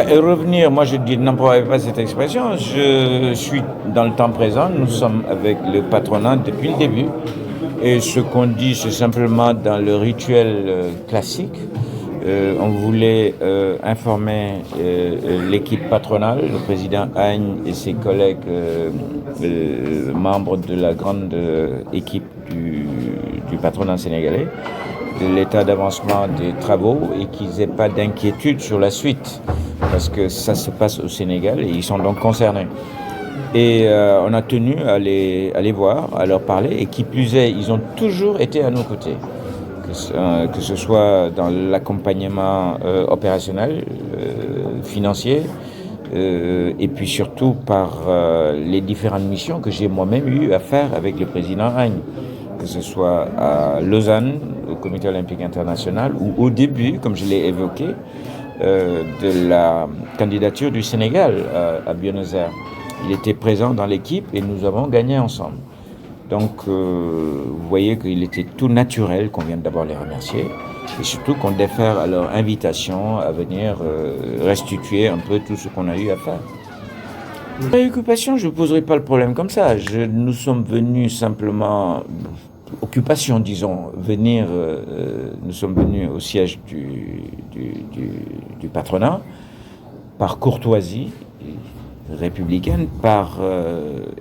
Revenir, moi je dis, n'emploie pas cette expression. Je suis dans le temps présent. Nous sommes avec le patronat depuis le début. Et ce qu'on dit, c'est simplement dans le rituel classique. On voulait informer l'équipe patronale, le président Agne et ses collègues membres de la grande équipe du patronat sénégalais, de l'état d'avancement des travaux et qu'ils n'aient pas d'inquiétude sur la suite, parce que ça se passe au Sénégal et ils sont donc concernés. Et on a tenu à les voir, à leur parler, et qui plus est, ils ont toujours été à nos côtés, que ce soit dans l'accompagnement opérationnel, financier, et puis surtout par les différentes missions que j'ai moi-même eu à faire avec le président Agne, que ce soit à Lausanne, au Comité olympique international, ou au début, comme je l'ai évoqué, de la candidature du Sénégal à Buenos Aires. Il était présent dans l'équipe et nous avons gagné ensemble. Donc, vous voyez qu'il était tout naturel qu'on vienne d'abord les remercier et surtout qu'on défère à leur invitation à venir restituer un peu tout ce qu'on a eu à faire. Préoccupation, je ne poserai pas le problème comme ça. Nous sommes venus simplement, occupation disons, nous sommes venus au siège du patronat par courtoisie républicaine, par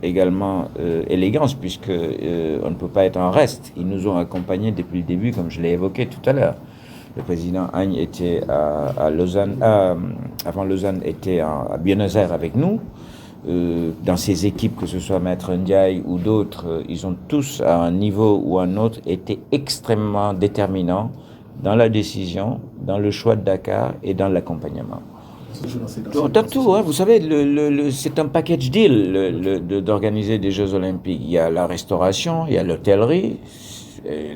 également élégance, puisque on ne peut pas être en reste. Ils nous ont accompagnés depuis le début, comme je l'ai évoqué tout à l'heure. Le président Agne était à Lausanne, avant Lausanne était à Buenos Aires avec nous. Dans ces équipes, que ce soit Maître Ndiaye ou d'autres, ils ont tous, à un niveau ou à un autre, été extrêmement déterminants dans la décision, dans le choix de Dakar et dans l'accompagnement. Dans tout, hein, vous savez, c'est un package deal d'organiser des Jeux Olympiques. Il y a la restauration, il y a l'hôtellerie,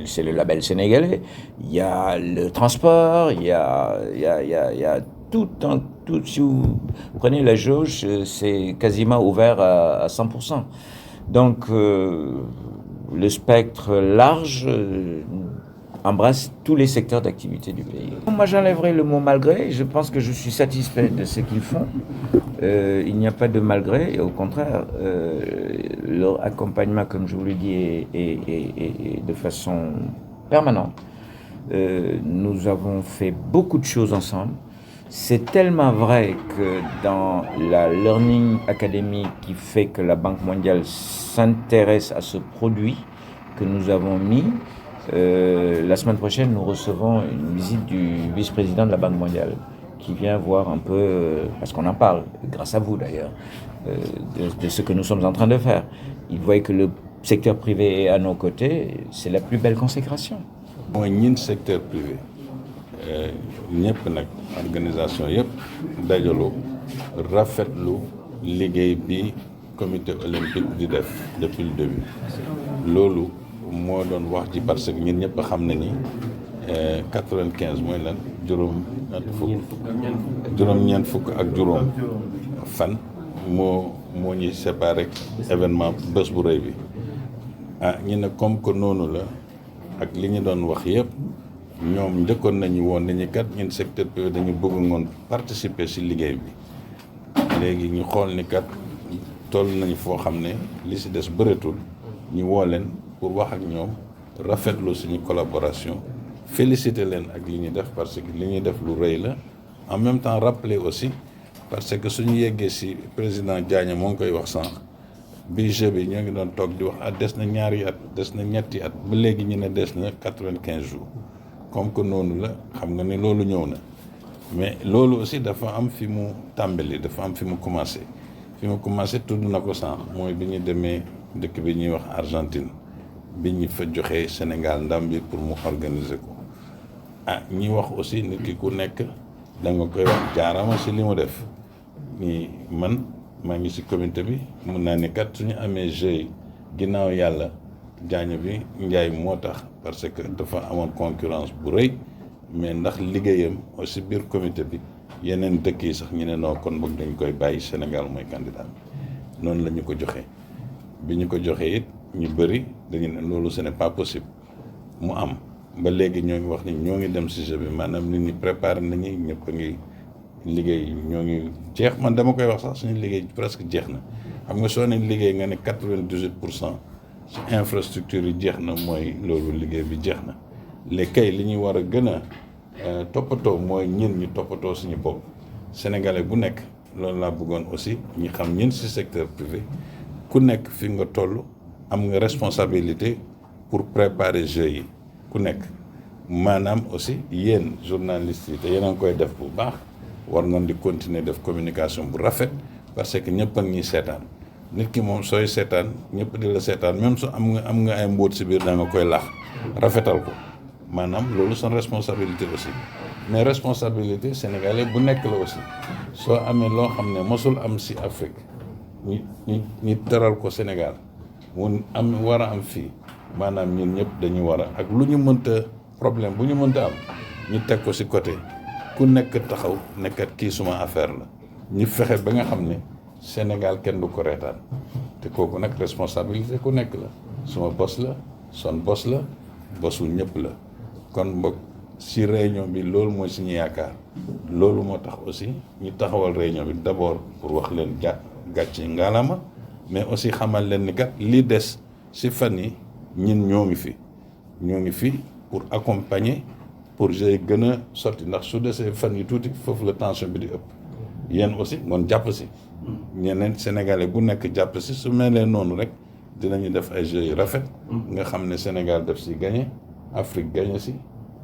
c'est le label sénégalais, il y a le transport, il y a tout. Si vous prenez la jauge, c'est quasiment ouvert à 100%. Donc, le spectre large embrasse tous les secteurs d'activité du pays. Moi, j'enlèverai le mot malgré. Je pense que je suis satisfait de ce qu'ils font. Il n'y a pas de malgré, et au contraire, leur accompagnement, comme je vous l'ai dit, est de façon permanente. Nous avons fait beaucoup de choses ensemble. C'est tellement vrai que dans la Learning Academy qui fait que la Banque mondiale s'intéresse à ce produit que nous avons mis, la semaine prochaine, nous recevons une visite du vice-président de la Banque mondiale qui vient voir un peu, parce qu'on en parle, grâce à vous d'ailleurs, de ce que nous sommes en train de faire. Il voit que le secteur privé est à nos côtés, c'est la plus belle consécration. Mooy ñin secteur privé ñëpp nag organisation yëpp dajaloo rafetlu liggéey bi comité olympique di def depuis le début loolu moo doon wax ji parce que ñun ñëpp xam na ni 95 mooy lan juróom-ñeent fukk ak juróom fan moo ñuy séparé événement bés bu rëy bi ñu ne comme que noonu la ak li ñu doon wax yëpp ñoom njëkkoon nañu woon nañu kat ñun secteur privé dañu bëgg ngoon participer ci liggéey bi léegi ñu xool ni kat toll nañu foo xam ne li ci des bëreetul ñu woo leen pour wax ak ñoom rafetlu suñu collaboration féliciter leen ak li ñuy def parce que li ñuy def lu rëy la en même temps rappeler aussi parce que suñu yeggee ci président Diagne moo ngi koy wax sànq bi jeu bi ñoo ngi doon toog di wax des na ñaari at des na ñetti at ba léegi ñu ne des na 95 jours comme que noonu la xam nga ne loolu ñëw na mais loolu aussi dafa am fi mu tàmbali dafa am fi mu commencé tudd na ko sànq mooy bi ñu demee dëkk bi ñuy wax Argentine bi ñu fa joxee Sénégal ndam bi pour mu organiser ko ñi wax aussi nit ki ku nekk da nga koy wax jaarama ci li mu def ni man maa ngi ci comité bi mun naa ne kat suñu amee jeu ginnaaw yàlla jaaño bi njaay moo tax parce que dafa amoon concurrence bu rëy mais ndax liggéeyam aussi biir comité bi yeneen dëkk yi sax ñu ne noo kon bëgg dañ koy bàyyi Sénégal mooy candidat bi noonu la ñu ko joxee bi ñu ko joxee it ñu bëri dañu ne loolu ce n'est pas possible mu am ba léegi ñoo ngi wax ni ñoo ngi dem ci jeu bi maanaam nit ñi préparé nañu ñëpp a ngi liggéey ñoo ngi jeex man dama koy wax sax suñu liggéey presque jeex na xam nga soo ne liggéey nga ne 98% ci infrastructure yi jeex na mooy loolu liggéey bi jeex na léegi kay li ñuy war a gën a toppatoo mooy ñin ñu toppatoo suñu bopp sénégalais bu nekk loolu laa bëggoon aussi ñu xam ñin ci secteur privé ku nekk fi nga toll am nga responsabilité pour préparer jeux yi ku nekk maanaam aussi yéen journalistes yi te yéen a ngi koy def bu baax war ngeen di continuer def communication bu rafet parce que ñëpp a ngi ñuy seetaan nit ki moom sooy seetaan ñëpp di la seetaan même su am nga ay mbóot si biir da nga koy laax rafetal ko maanaam loolu seen responsabilité aussi mais responsabilité sénégalais bu nekk la aussi soo amee loo xam ne mosul am si Afrique ñi teral ko Sénégal mu am war a am fii maanaam ñun ñëpp dañu war a ak lu ñu mënta problème bu ñu mënta am ñu teg ko si côté ku nekk taxaw nekkat kii suma affaire la ñu fexe ba nga xam ne Sénégal kenn du ko reetaan te kooku nag responsabilité ku nekk la suma bos la son bos la bosu ñëpp la kon mbokk si réunion bi loolu mooy suñu yaakaar loolu moo tax aussi ñu taxawal réunion bi d'abord pour wax leen gàcce ngaalama mais aussi xamal leen ni kat li des si fan yi ñun ñoo ngi fi pour accompagner pour jeu gën a sotti ndax su desee fan yi tuuti foofu la tension bi di ëpp yéen aussi ngoon jàpp si ñeneen sénégalais bu nekk jàpp si su mel noonu rek dinañu def ay jeux yu rafet nga xam ne Sénégal def si gagné Afrique gagné si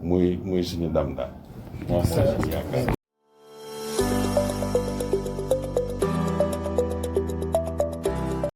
muy suñu dam daal moom mooy suñu yaakaar